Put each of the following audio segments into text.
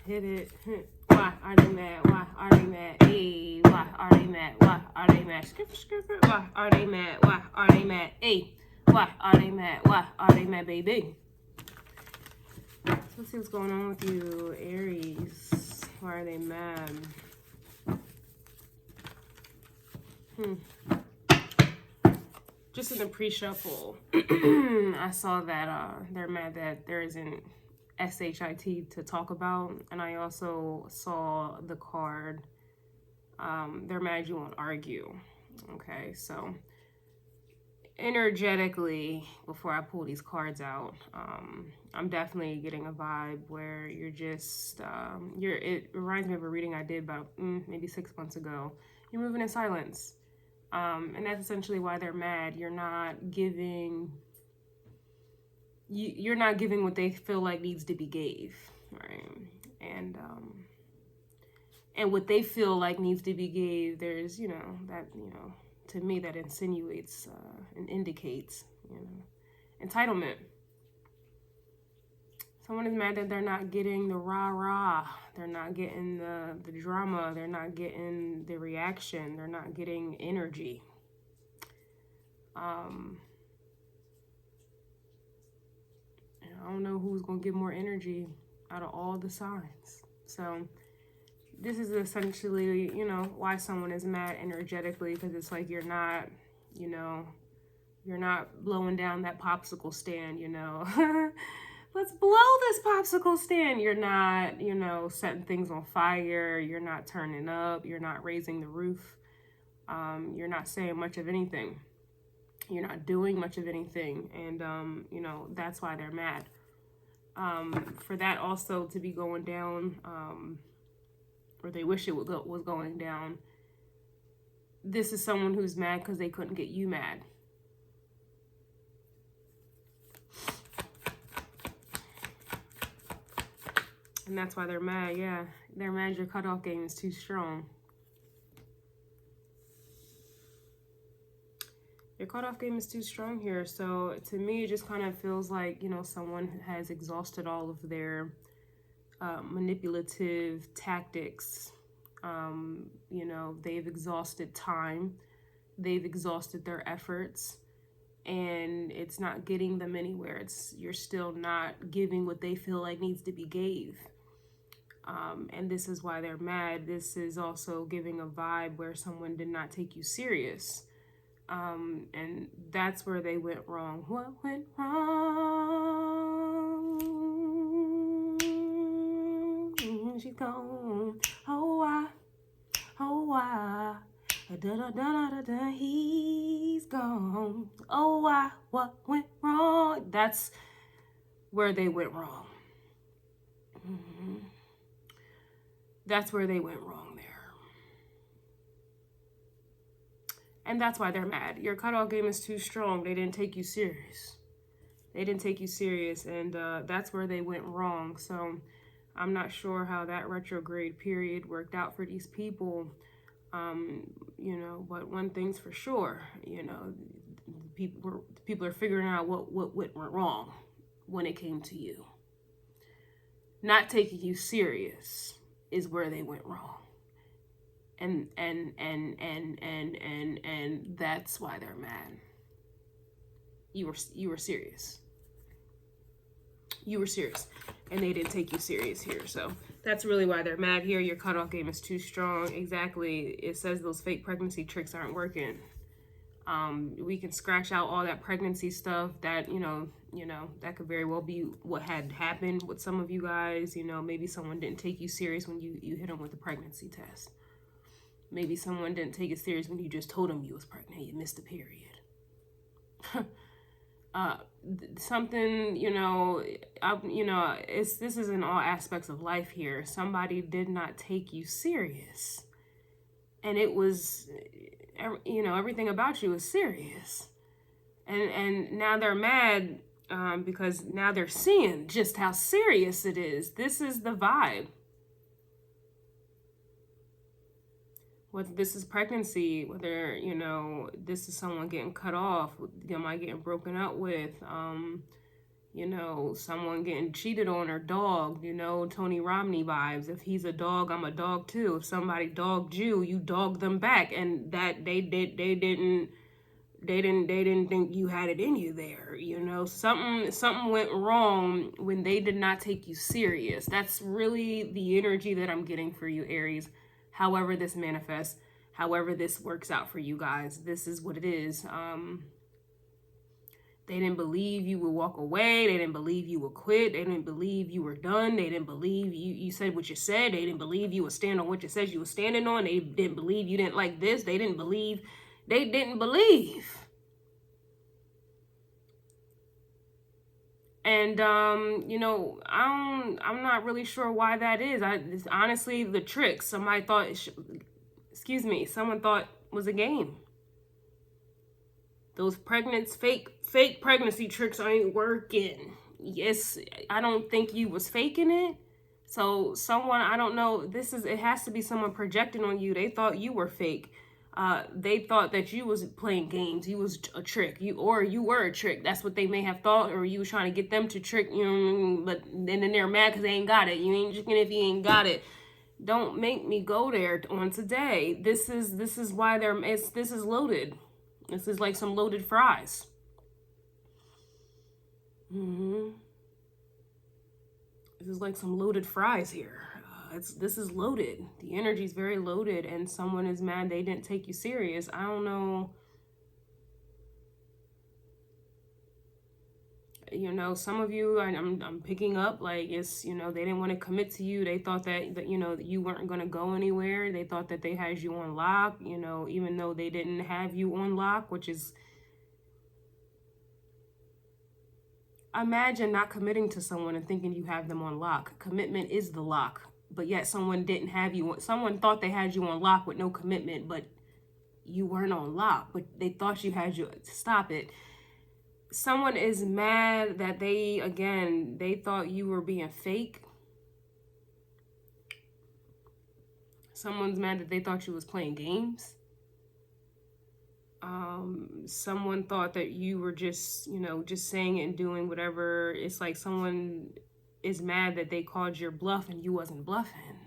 Hit it. Why are they mad? Why are they mad? Hey, why are they mad? Why are they mad? Skip, skip it. Why are they mad? Why are they mad? Hey, why are they mad? Why are they mad, baby? So let's see what's going on with you, Aries. Why are they mad? Just in the pre-shuffle, I saw that they're mad that there isn't SHIT to talk about, and I also saw the card, they're mad you won't argue. Okay, so energetically, before I pull these cards out, I'm definitely getting a vibe where you're just, it reminds me of a reading I did about maybe 6 months ago. You're moving in silence. And that's essentially why they're mad. You're not giving what they feel like needs to be gave, right? And what they feel like needs to be gave, there's, to me that insinuates and indicates, entitlement. Someone is mad that they're not getting the rah-rah. They're not getting the drama. They're not getting the reaction. They're not getting energy. I don't know who's going to get more energy out of all the signs. So this is essentially, why someone is mad energetically, because it's like you're not blowing down that popsicle stand, Let's blow this popsicle stand. You're not, setting things on fire. You're not turning up. You're not raising the roof. You're not saying much of anything. You're not doing much of anything. And, that's why they're mad. For that also to be going down, or they wish it was going down, this is someone who's mad because they couldn't get you mad. And that's why they're mad, yeah. They're mad your cutoff game is too strong. Your cutoff game is too strong here. So to me, it just kind of feels like, someone has exhausted all of their manipulative tactics. They've exhausted time. They've exhausted their efforts. And it's not getting them anywhere. You're still not giving what they feel like needs to be gave. And this is why they're mad. This is also giving a vibe where someone did not take you serious. And that's where they went wrong. What went wrong? She's gone. Oh, why? Oh, why? Da-da-da-da-da-da, he's gone. Oh, why? What went wrong? That's where they went wrong. That's where they went wrong there. And that's why they're mad. Your cutoff game is too strong. They didn't take you serious. They didn't take you serious. And that's where they went wrong. So I'm not sure how that retrograde period worked out for these people. But one thing's for sure, people are figuring out what went wrong when it came to you. Not taking you serious is where they went wrong. And that's why they're mad. You were serious. You were serious. And they didn't take you serious here. So that's really why they're mad here. Your cutoff game is too strong. Exactly. It says those fake pregnancy tricks aren't working. We can scratch out all that pregnancy stuff that, that could very well be what had happened with some of you guys. Maybe someone didn't take you serious when you hit them with the pregnancy test. Maybe someone didn't take it serious when you just told them you was pregnant. You missed the period. Something, this is in all aspects of life here. Somebody did not take you serious. And it was, everything about you was serious. And now they're mad because now they're seeing just how serious it is. This is the vibe. Whether this is pregnancy, whether, this is someone getting cut off, am I getting broken up with, You know, someone getting cheated on or dogged, you know, Tony Romney vibes. If he's a dog, I'm a dog too. If somebody dogged you, you dogged them back. And that they didn't think you had it in you there. You know, something went wrong when they did not take you serious. That's really the energy that I'm getting for you, Aries. However this manifests, however this works out for you guys, this is what it is. They didn't believe you would walk away. They didn't believe you would quit. They didn't believe you were done. They didn't believe you said what you said. They didn't believe you would stand on what you said you were standing on. They didn't believe you didn't like this. They didn't believe. And, you know, I'm not really sure why that is. It's honestly the trick. Somebody thought, someone thought was a game. Those fake pregnancy tricks ain't working. Yes, I don't think you was faking it. So someone, I don't know, it has to be someone projecting on you. They thought you were fake. They thought that you was playing games. You was a trick. You were a trick. That's what they may have thought, or you was trying to get them to trick you. But then they're mad because they ain't got it. You ain't tricking if you ain't got it. Don't make me go there on today. This is why this is loaded. This is like some loaded fries. This is like some loaded fries here. This is loaded. The energy is very loaded, and someone is mad they didn't take you serious. I don't know. You know, some of you, I'm picking up, like, it's, you know, they didn't want to commit to you. They thought that you know, that you weren't going to go anywhere. They thought that they had you on lock, you know, even though they didn't have you on lock, which is, imagine not committing to someone and thinking you have them on lock. Commitment is the lock, but yet someone didn't have you. Someone thought they had you on lock with no commitment, but you weren't on lock, but they thought you had you. Stop it. Someone is mad that they thought you were being fake. Someone's mad that they thought you was playing games. Someone thought that you were just, you know, just saying it and doing whatever. It's like someone is mad that they called your bluff and you wasn't bluffing.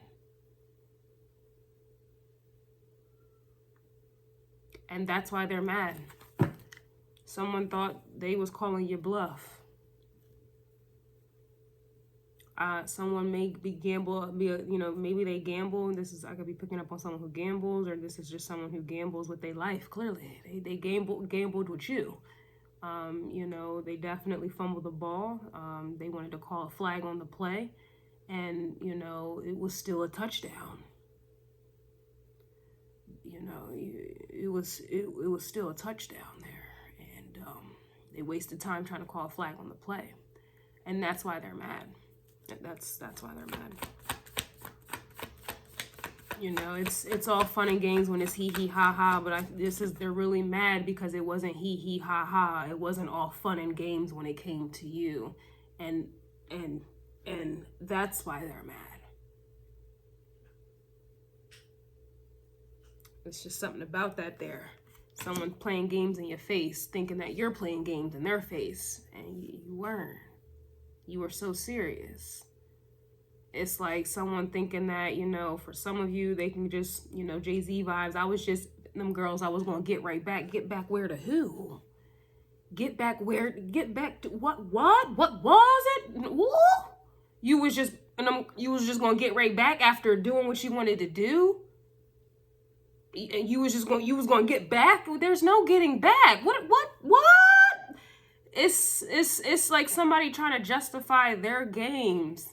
And that's why they're mad. Someone thought they was calling your bluff. Someone may be you know, maybe they gamble. I could be picking up on someone who gambles, or this is just someone who gambles with their life. Clearly, they gambled with you. You know, they definitely fumbled the ball. They wanted to call a flag on the play, and you know, it was still a touchdown. You know, it was still a touchdown there. They wasted time trying to call a flag on the play, and that's why they're mad. That's why they're mad. You know, it's all fun and games when it's hee hee ha ha, but they're really mad because it wasn't hee hee ha ha. It wasn't all fun and games when it came to you, and that's why they're mad. It's just something about that there. Someone playing games in your face, thinking that you're playing games in their face, and you weren't. You were so serious. It's like someone thinking that, you know, for some of you, they can just, you know, Jay-Z vibes. I was just, them girls, I was going to get right back. Get back where to who? Get back to what was it? Ooh. You was just going to get right back after doing what you wanted to do? You was going to get back? There's no getting back. What? It's like somebody trying to justify their games,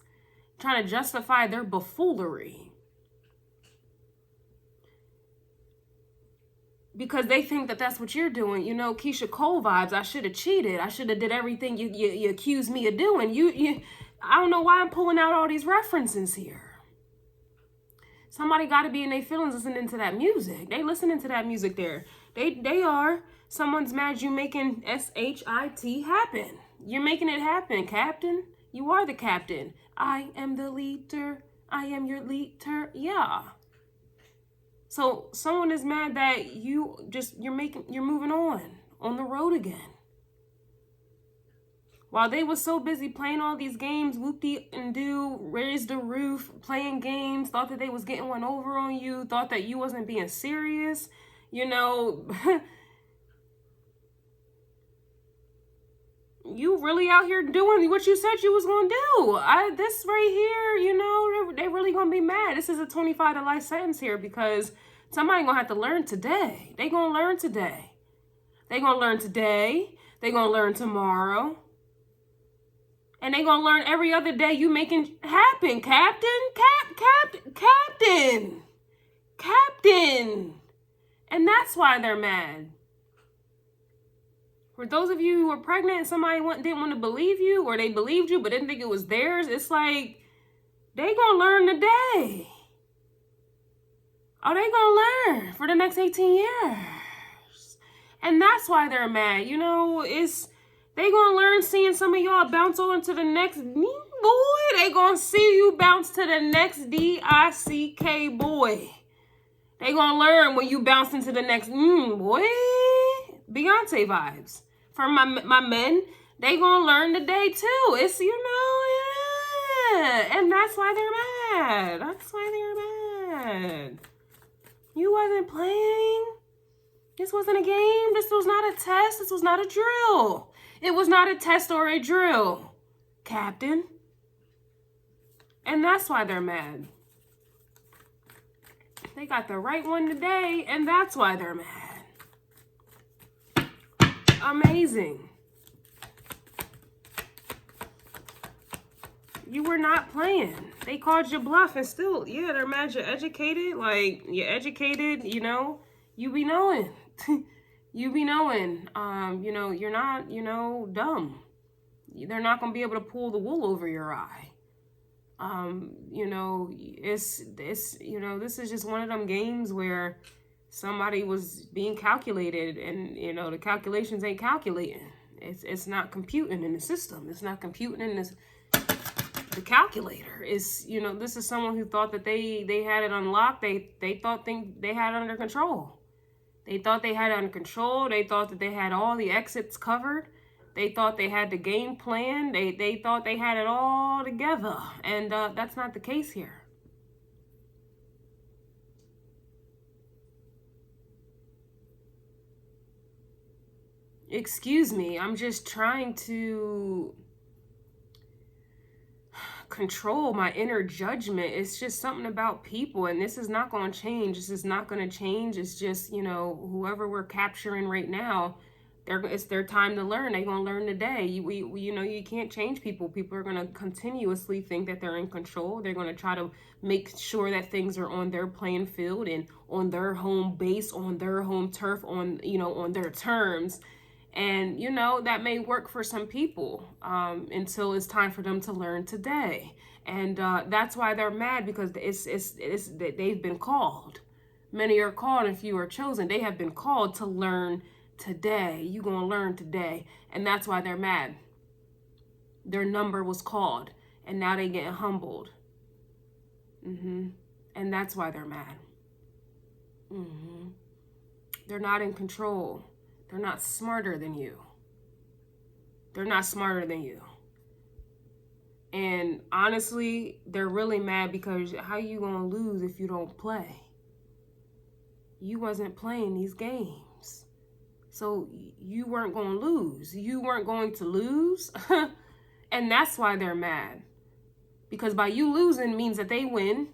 trying to justify their buffoonery. Because they think that that's what you're doing. You know, Keisha Cole vibes. I should have cheated. I should have did everything you accused me of doing. I don't know why I'm pulling out all these references here. Somebody got to be in their feelings listening to that music. They listening to that music there. They are. Someone's mad you making SHIT happen. You're making it happen, Captain. You are the captain. I am the leader. I am your leader. Yeah. So someone is mad that you're moving on the road again. While they was so busy playing all these games, whoop-de-and-do, raise the roof, playing games, thought that they was getting one over on you, thought that you wasn't being serious, you know, you really out here doing what you said you was gonna do. This right here, you know, they really gonna be mad. This is a 25 to life sentence here because somebody gonna have to learn today. They gonna learn today. They gonna learn today. They gonna learn tomorrow. And they gonna learn every other day you making happen, Captain. Captain. And that's why they're mad. For those of you who are pregnant and somebody didn't want to believe you, or they believed you but didn't think it was theirs, it's like, they gonna learn today. Oh, they gonna learn for the next 18 years. And that's why they're mad. You know, they gonna learn seeing some of y'all bounce on to the next, boy, they gonna see you bounce to the next D-I-C-K, boy. They gonna learn when you bounce into the next, boy. Beyonce vibes. For my men, they gonna learn today too. It's, you know, yeah. And that's why they're mad. That's why they're mad. You wasn't playing. This wasn't a game. This was not a test. This was not a drill. It was not a test or a drill, Captain. And that's why they're mad. They got the right one today, and that's why they're mad. Amazing. You were not playing. They called you bluff and still, yeah, they're mad you're educated. Like, you're educated, you know, you be knowing. You be knowing, you know, you're not, you know, dumb. They're not going to be able to pull the wool over your eye. You know, you know, this is just one of them games where somebody was being calculated and, you know, the calculations ain't calculating. It's not computing in the system. It's not computing in the calculator. Is, you know, this is someone who thought that they had it unlocked. They thought they had it under control. They thought they had it under control. They thought that they had all the exits covered. They thought they had the game plan. They thought they had it all together. And that's not the case here. Excuse me, I'm just trying to control my inner judgment. It's just something about people, and this is not going to change. This is not going to change. It's just, you know, whoever we're capturing right now, it's their time to learn. They're going to learn today. You know, you can't change people. People are going to continuously think that they're in control. They're going to try to make sure that things are on their playing field and on their home base, on their home turf, on, you know, on their terms. And, you know, that may work for some people until it's time for them to learn today. And that's why they're mad, because they've been called. Many are called and few are chosen. They have been called to learn today. You're going to learn today. And that's why they're mad. Their number was called and now they getting humbled. And that's why they're mad. They're not in control. They're not smarter than you. They're not smarter than you. And honestly, they're really mad because how you gonna lose if you don't play? You wasn't playing these games. So you weren't gonna lose. You weren't going to lose. And that's why they're mad. Because by you losing means that they win.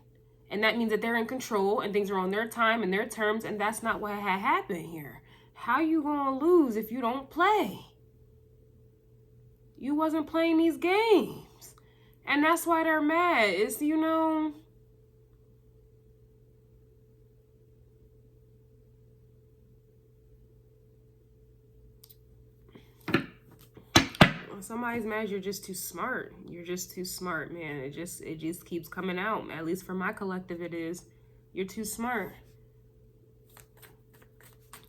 And that means that they're in control and things are on their time and their terms. And that's not what had happened here. How you gonna lose if you don't play? You wasn't playing these games. And that's why they're mad. It's, you know, when somebody's mad, you're just too smart. You're just too smart, man. It just keeps coming out. At least for my collective, it is. You're too smart.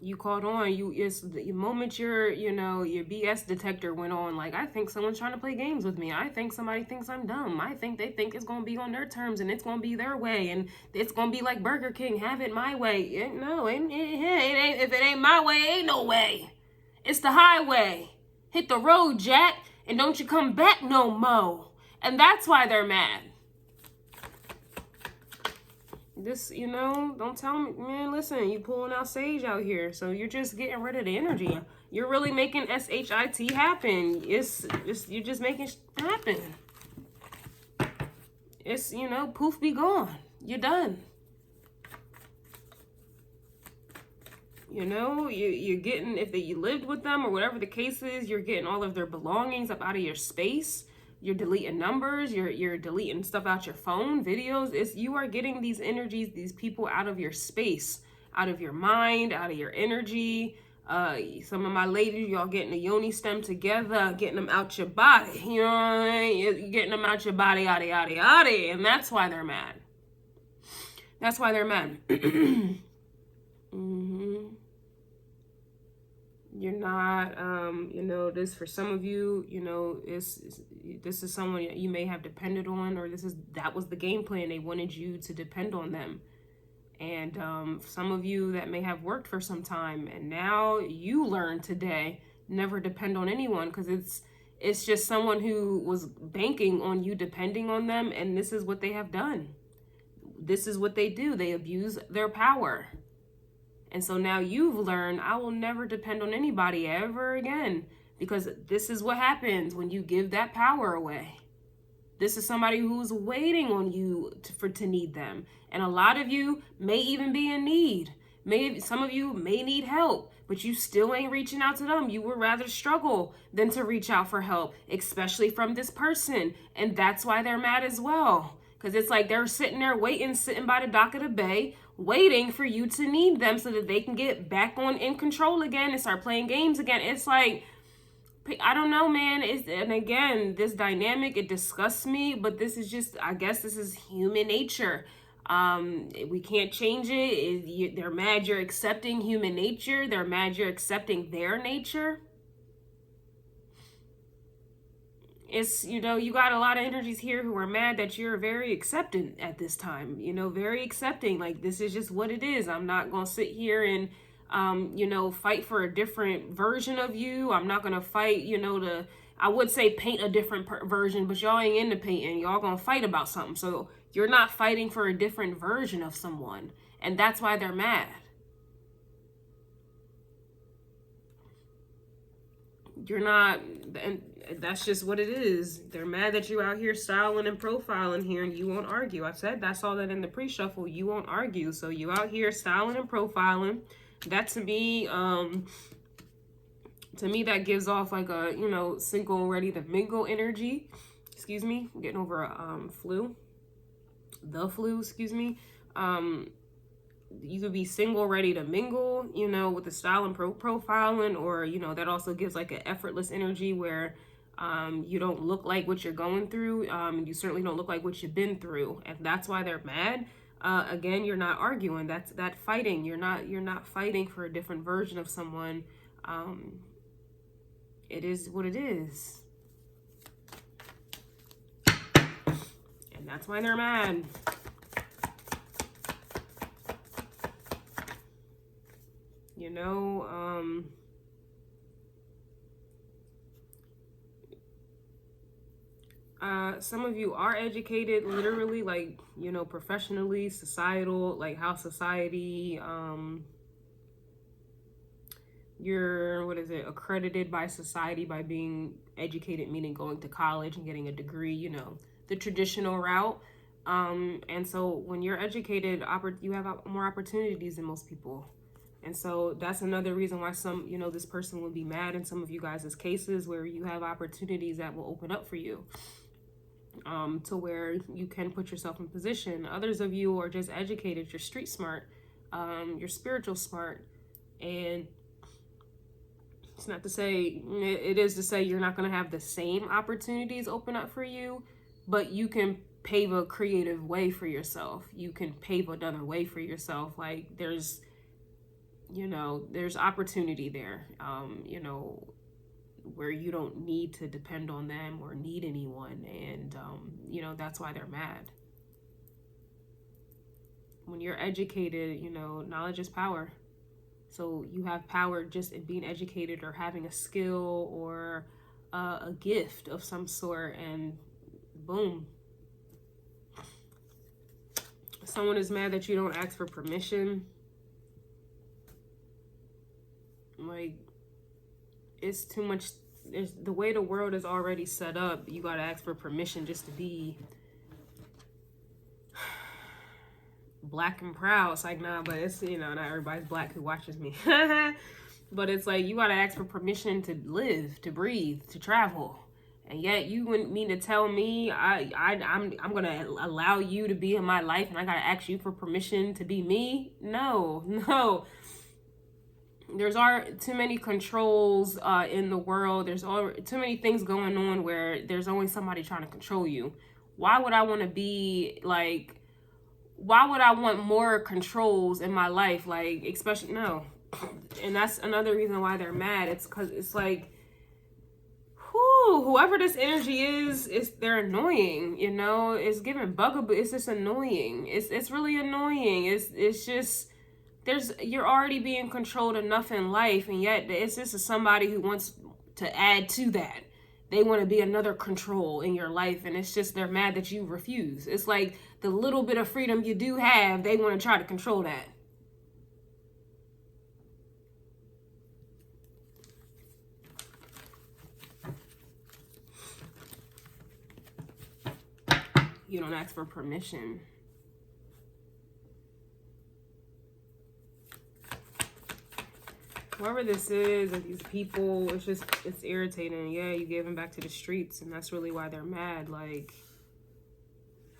You caught on. The moment your BS detector went on, like, I think someone's trying to play games with me. I think somebody thinks I'm dumb. I think they think it's going to be on their terms and it's going to be their way. And it's going to be like Burger King. Have it my way. No, it ain't. If it ain't my way, ain't no way. It's the highway. Hit the road, Jack. and don't you come back no more. And that's why they're mad. This, you know, don't tell me, man, listen, you pulling out sage out here. So you're just getting rid of the energy. You're really making SHIT happen. You're just making it happen. It's, you know, poof, be gone. You're done. You know, you're getting, if you lived with them or whatever the case is, you're getting all of their belongings up out of your space. You're deleting numbers, you're deleting stuff out your phone, videos. You are getting these energies, these people out of your space, out of your mind, out of your energy. Some of my ladies, y'all getting the yoni stem together, getting them out your body. You know what I mean? You're getting them out your body, yada, yada, yada. And that's why they're mad. That's why they're mad. You're not, you know, this for some of you, you know, this is someone you may have depended on, or that was the game plan. They wanted you to depend on them. And some of you that may have worked for some time, and now you learn today, never depend on anyone, because it's just someone who was banking on you depending on them, and this is what they have done. This is what they do. They abuse their power. And so now you've learned, I will never depend on anybody ever again, because this is what happens when you give that power away. This is somebody who's waiting on you to need them. And a lot of you may even be in need. Some of you may need help, but you still ain't reaching out to them. You would rather struggle than to reach out for help, especially from this person. And that's why they're mad as well. Because it's like they're sitting there sitting by the dock of the bay, waiting for you to need them so that they can get back in control again and start playing games again. It's like, I don't know, man. And again, this dynamic, it disgusts me, but this is just, I guess this is human nature. We can't change it. They're mad you're accepting human nature. They're mad you're accepting their nature. It's, you know, you got a lot of energies here who are mad that you're very accepting at this time, you know, very accepting. Like, this is just what it is. I'm not going to sit here and, you know, fight for a different version of you. I'm not going to fight, you know, I would say paint a different version, but y'all ain't into painting. Y'all going to fight about something. So you're not fighting for a different version of someone. And that's why they're mad. You're not, and that's just what it is. They're mad that you out here styling and profiling here and you won't argue. I said that's all that in the pre-shuffle. You won't argue. So you out here styling and profiling. That to me, that gives off like a, you know, single ready to mingle energy. Excuse me, I'm getting over a flu. The flu, excuse me. You could be single ready to mingle, you know, with the style and profiling, or, you know, that also gives like an effortless energy where you don't look like what you're going through. You certainly don't look like what you've been through. And that's why they're mad. Again, you're not arguing. That's that fighting. You're not fighting for a different version of someone. It is what it is. And that's why they're mad. You know, some of you are educated, literally, like, you know, professionally, societal, like how society, you're, accredited by society by being educated, meaning going to college and getting a degree, you know, the traditional route. And so when you're educated, you have more opportunities than most people. And so that's another reason why you know, this person will be mad in some of you guys' cases where you have opportunities that will open up for you, to where you can put yourself in position. Others of you are just educated, you're street smart, you're spiritual smart. And it's not to say, it is to say you're not going to have the same opportunities open up for you, but you can pave a creative way for yourself. You can pave another way for yourself. Like there's opportunity there, you know, where you don't need to depend on them or need anyone. And, you know, that's why they're mad. When you're educated, you know, knowledge is power. So you have power just in being educated or having a skill or a gift of some sort, and boom. Someone is mad that you don't ask for permission. Like, it's too much. The way the world is already set up, you gotta ask for permission just to be black and proud. It's like, nah, but it's, you know, not everybody's black who watches me. But it's like, you gotta ask for permission to live, to breathe, to travel. And yet you wouldn't mean to tell me I'm gonna allow you to be in my life and I gotta ask you for permission to be me? No, no. There's too many controls in the world. There's too many things going on where there's always somebody trying to control you. Why would I want to be like, why would I want more controls in my life? Like, especially, no. And that's another reason why they're mad. It's because it's like, whoever this energy is, they're annoying, you know? It's giving bugaboo. It's just annoying. It's really annoying. It's just, you're already being controlled enough in life, and yet it's just somebody who wants to add to that. They want to be another control in your life, and it's just they're mad that you refuse. It's like the little bit of freedom you do have, they want to try to control that. You don't ask for permission. Whoever this is, or these people, it's irritating. Yeah, you gave them back to the streets, and that's really why they're mad. Like,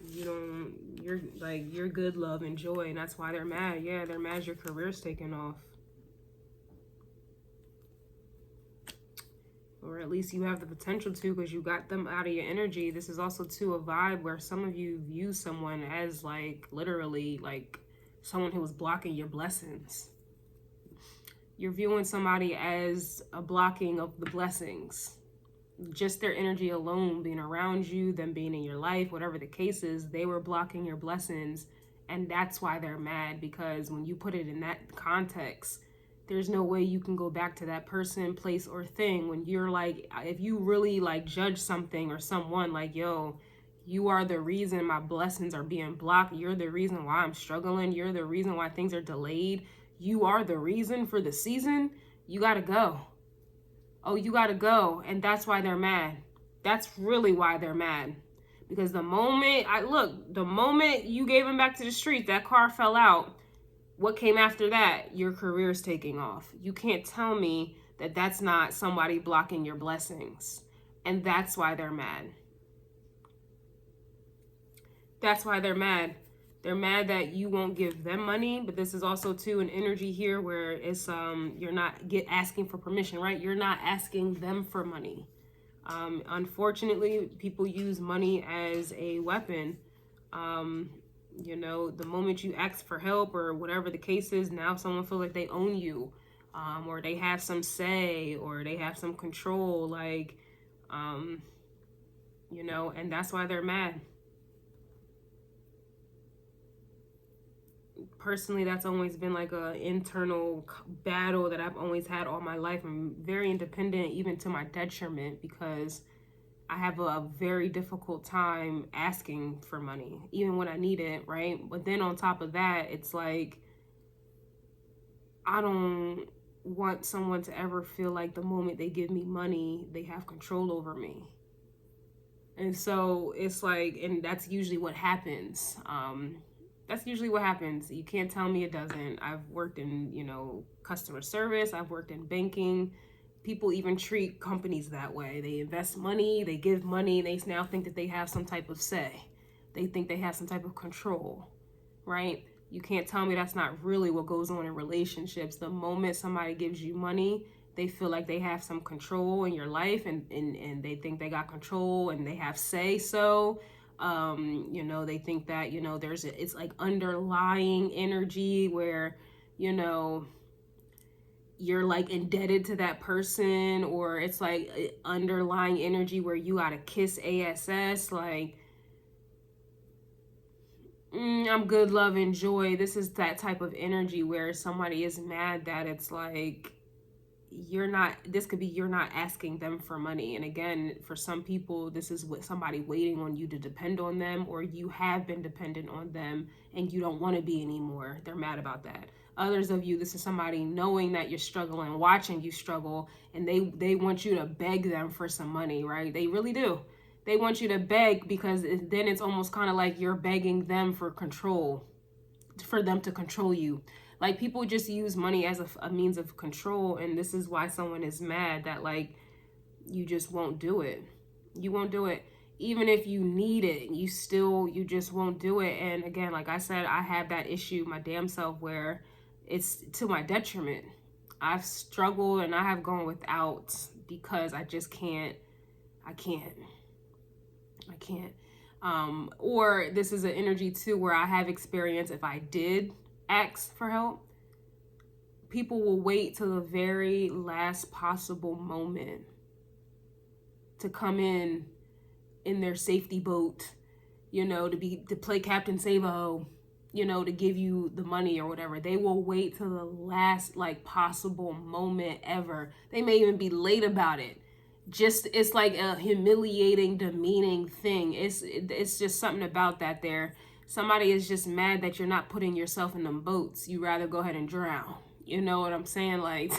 you're good, love, and joy, and that's why they're mad. Yeah, they're mad your career's taken off. Or at least you have the potential to, because you got them out of your energy. This is also, too, a vibe where some of you view someone as, like, literally, like, someone who was blocking your blessings. You're viewing somebody as a blocking of the blessings. Just their energy alone, being around you, them being in your life, whatever the case is, they were blocking your blessings. And that's why they're mad, because when you put it in that context, there's no way you can go back to that person, place, or thing when you're like, if you really like judge something or someone, like, yo, you are the reason my blessings are being blocked. You're the reason why I'm struggling. You're the reason why things are delayed. You are the reason for the season. You gotta go. Oh, you gotta go. And that's why they're mad. That's really why they're mad. Because the moment you gave him back to the street, that car fell out. What came after that? Your career's taking off. You can't tell me that that's not somebody blocking your blessings. And that's why they're mad. That's why they're mad. They're mad that you won't give them money, but this is also too an energy here where it's you're not asking for permission, right? You're not asking them for money. Unfortunately, people use money as a weapon. You know, the moment you ask for help or whatever the case is, now someone feels like they own you, or they have some say, or they have some control, like, you know, and that's why they're mad. Personally, that's always been like a internal battle that I've always had all my life. I'm very independent, even to my detriment, because I have a very difficult time asking for money, even when I need it, right? But then on top of that, it's like, I don't want someone to ever feel like the moment they give me money, they have control over me. And so it's like, and that's usually what happens. That's usually what happens. You can't tell me it doesn't. I've worked in, you know, customer service. I've worked in banking. People even treat companies that way. They invest money, they give money, they now think that they have some type of say. They think they have some type of control, right? You can't tell me that's not really what goes on in relationships. The moment somebody gives you money, they feel like they have some control in your life, and they think they got control and they have say so. You know, they think that, you know, it's like underlying energy where, you know, you're like indebted to that person, or it's like underlying energy where you gotta kiss ass, like, I'm good, love, and joy. This is that type of energy where somebody is mad that it's like this could be you're not asking them for money. And again, for some people, this is with somebody waiting on you to depend on them, or you have been dependent on them and you don't want to be anymore. They're mad about that. Others of you, this is somebody knowing that you're struggling, watching you struggle, and they want you to beg them for some money, right? They really do. They want you to beg, because then it's almost kind of like you're begging them for control, for them to control you. Like, people just use money as a means of control, and this is why someone is mad that, like, you just won't do it. You won't do it. Even if you need it, you just won't do it. And again, like I said, I have that issue my damn self where it's to my detriment. I've struggled and I have gone without because I just can't. I can't. Or this is an energy too where I have experience, if I did ask for help, people will wait till the very last possible moment to come in their safety boat, you know, to play Captain Save-A-Ho, you know, to give you the money or whatever. They will wait till the last, like, possible moment ever. They may even be late about it. Just, it's like a humiliating, demeaning thing. It's just something about that there. Somebody is just mad that you're not putting yourself in them boats. You rather go ahead and drown. You know what I'm saying? Like,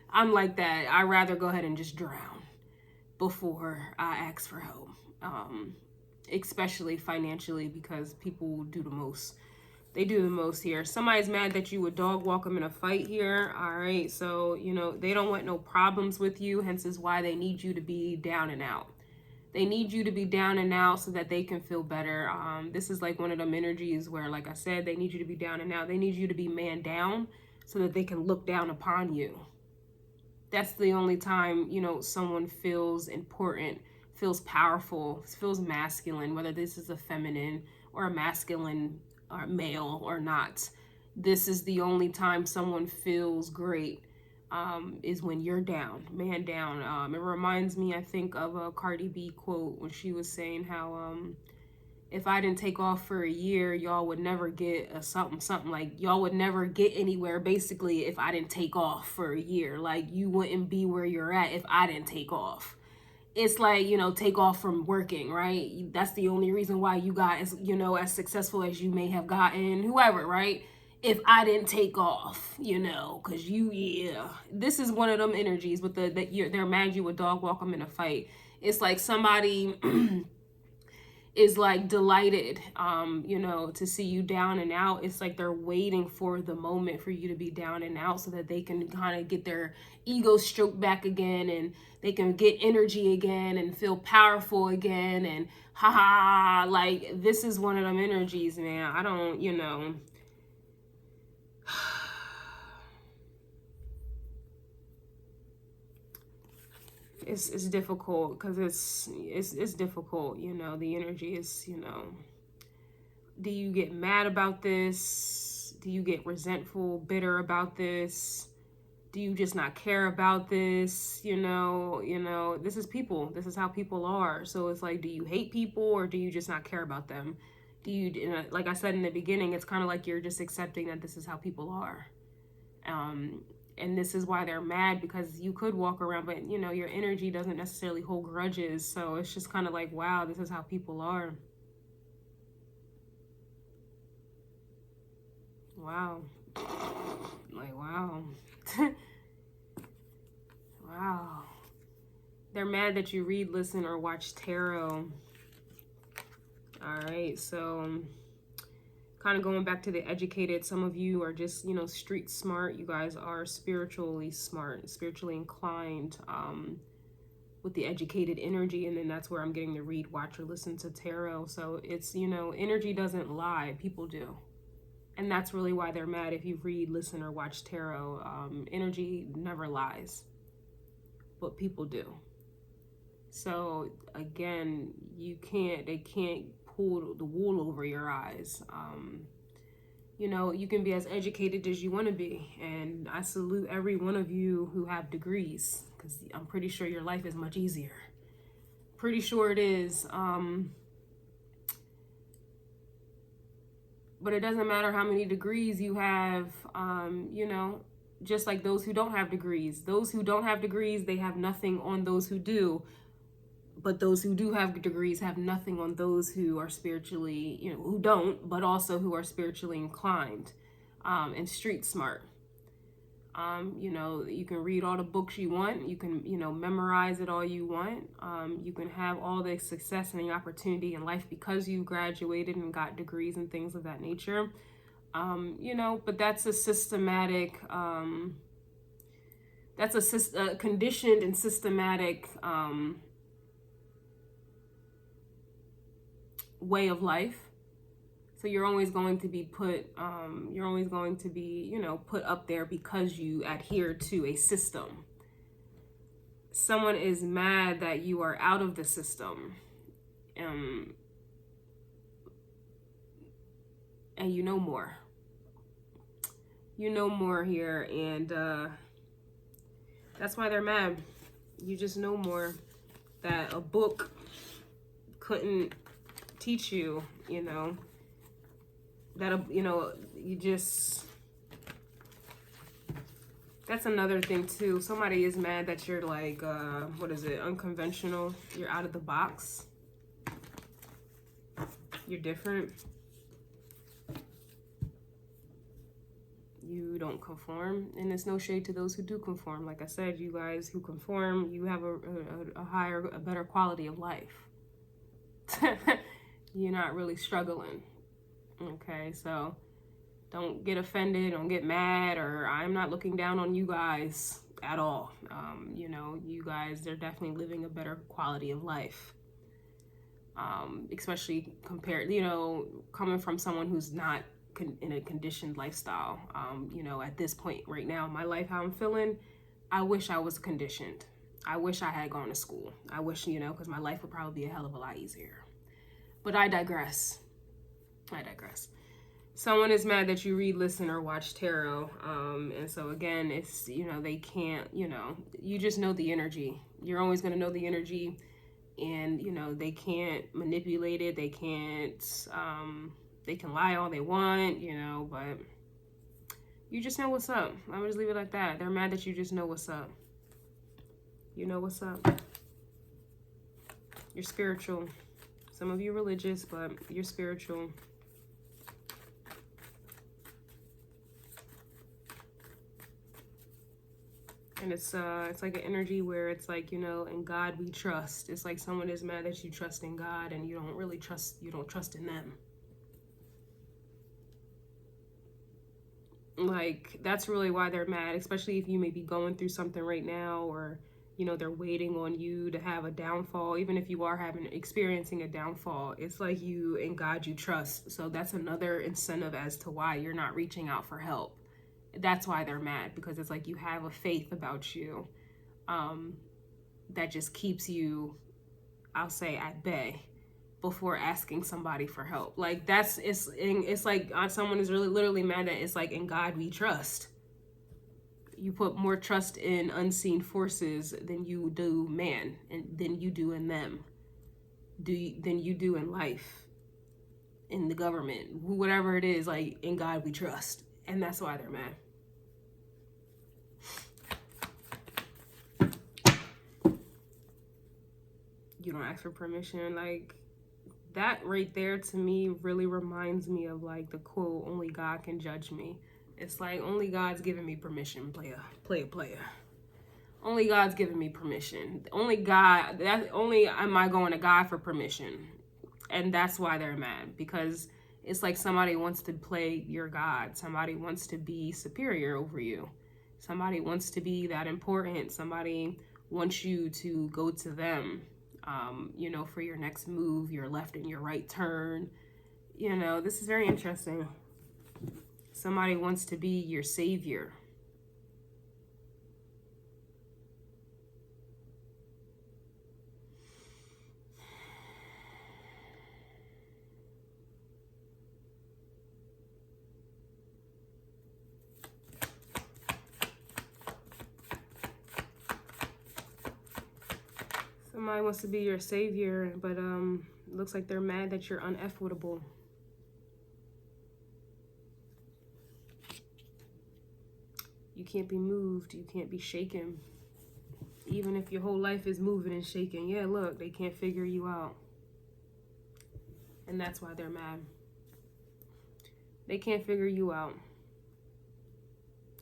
I'm like that. I'd rather go ahead and just drown before I ask for help. Especially financially, because people will do the most. They do the most here. Somebody's mad that you would dog walk them in a fight here. All right. So, you know, they don't want no problems with you. Hence is why they need you to be down and out. They need you to be down and out so that they can feel better. This is like one of them energies where, like I said, they need you to be down and out. They need you to be man down so that they can look down upon you. That's the only time, you know, someone feels important, feels powerful, feels masculine, whether this is a feminine or a masculine or male or not. This is the only time someone feels great, is when you're down, man down. It reminds me, I think, of a Cardi B quote when she was saying how if I didn't take off for a year, y'all would never get a something, like y'all would never get anywhere, basically, if I didn't take off for a year. Like, you wouldn't be where you're at if I didn't take off. It's like, you know, take off from working, right? That's the only reason why you got, as, you know, as successful as you may have gotten, whoever, right? If I didn't take off, you know, because this is one of them energies with they're mad you would dog walk them in a fight. It's like somebody is like delighted, you know, to see you down and out. It's like they're waiting for the moment for you to be down and out so that they can kind of get their ego stroked back again, and they can get energy again and feel powerful again. And like, this is one of them energies, man. I don't, you know, it's difficult, because it's difficult, you know. The energy is, you know, do you get mad about this? Do you get resentful, bitter about this? Do you just not care about this? You know, this is people. This is how people are. So it's like, do you hate people, or do you just not care about them? Do you, like I said in the beginning, it's kind of like you're just accepting that this is how people are. And this is why they're mad, because you could walk around, but, you know, your energy doesn't necessarily hold grudges. So it's just kind of like, wow, this is how people are. Wow. Like, wow. Wow. They're mad that you read, listen, or watch tarot. All right. So kind of going back to the educated, some of you are just, you know, street smart. You guys are spiritually smart, spiritually inclined, with the educated energy. And then that's where I'm getting to read, watch, or listen to tarot. So it's, you know, energy doesn't lie, people do. And that's really why they're mad if you read, listen, or watch tarot. Energy never lies, but people do. So again, they can't pull the wool over your eyes. You know, you can be as educated as you want to be. And I salute every one of you who have degrees, because I'm pretty sure your life is much easier. Pretty sure it is. But it doesn't matter how many degrees you have. You know, just like those who don't have degrees. Those who don't have degrees, they have nothing on those who do. But those who do have degrees have nothing on those who are spiritually, you know, who don't, but also who are spiritually inclined and street smart. You know, you can read all the books you want. You can, you know, memorize it all you want. You can have all the success and the opportunity in life because you graduated and got degrees and things of that nature. You know, but that's a systematic, that's a conditioned and systematic way of life. So you're always going to be put, you know, put up there because you adhere to a system. Someone is mad that you are out of the system. And you know more. You know more here, and that's why they're mad. You just know more that a book couldn't teach you, you know. That, you know, you just, that's another thing too. Somebody is mad that you're like, what is it, unconventional. You're out of the box. You're different. You don't conform, and it's no shade to those who do conform. Like I said, you guys who conform, you have a better quality of life. You're not really struggling. Okay, so don't get offended, don't get mad, or I'm not looking down on you guys at all. You know, you guys, they're definitely living a better quality of life. Especially compared, you know, coming from someone who's not in a conditioned lifestyle. You know, at this point right now in my life, how I'm feeling, I wish I was conditioned. I wish I had gone to school. I wish, you know, because my life would probably be a hell of a lot easier. But I digress. Someone is mad that you read, listen, or watch tarot. And so again, it's, you know, they can't, you know, you just know the energy. You're always going to know the energy, and, you know, they can't manipulate it. They can't, they can lie all they want, you know, but you just know what's up. I would just leave it like that. They're mad that you just know what's up. You know what's up. You're spiritual. Some of you religious, but you're spiritual. And it's like an energy where it's like, you know, in God we trust. It's like someone is mad that you trust in God and you don't really trust, you don't trust in them. Like, that's really why they're mad, especially if you may be going through something right now, or, you know, they're waiting on you to have a downfall. Even if you are experiencing a downfall, it's like you, in God you trust. So that's another incentive as to why you're not reaching out for help. That's why they're mad, because it's like you have a faith about you that just keeps you, I'll say, at bay before asking somebody for help. Like, it's like someone is really literally mad that it's like, in God we trust. You put more trust in unseen forces than you do man, and than you do in them, than you do in life, in the government, whatever it is. Like, in God we trust. And that's why they're mad. You don't ask for permission. Like, that right there to me really reminds me of like the quote, only God can judge me. It's like, only God's giving me permission, player. Only God's giving me permission. Only am I going to God for permission. And that's why they're mad, because it's like somebody wants to play your God. Somebody wants to be superior over you. Somebody wants to be that important. Somebody wants you to go to them, you know, for your next move, your left and your right turn. You know, this is very interesting. Somebody wants to be your savior. Somebody wants to be your savior, but looks like they're mad that you're unequitable. You can't be moved. You can't be shaken. Even if your whole life is moving and shaking. Yeah, look, they can't figure you out. And that's why they're mad. They can't figure you out.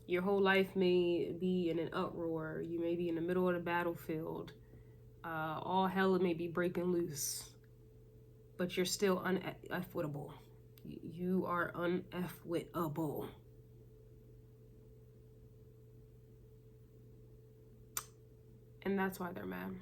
Your whole life may be in an uproar. You may be in the middle of the battlefield. All hell may be breaking loose. But you're still uneffable. You are uneffable. And that's why they're mad.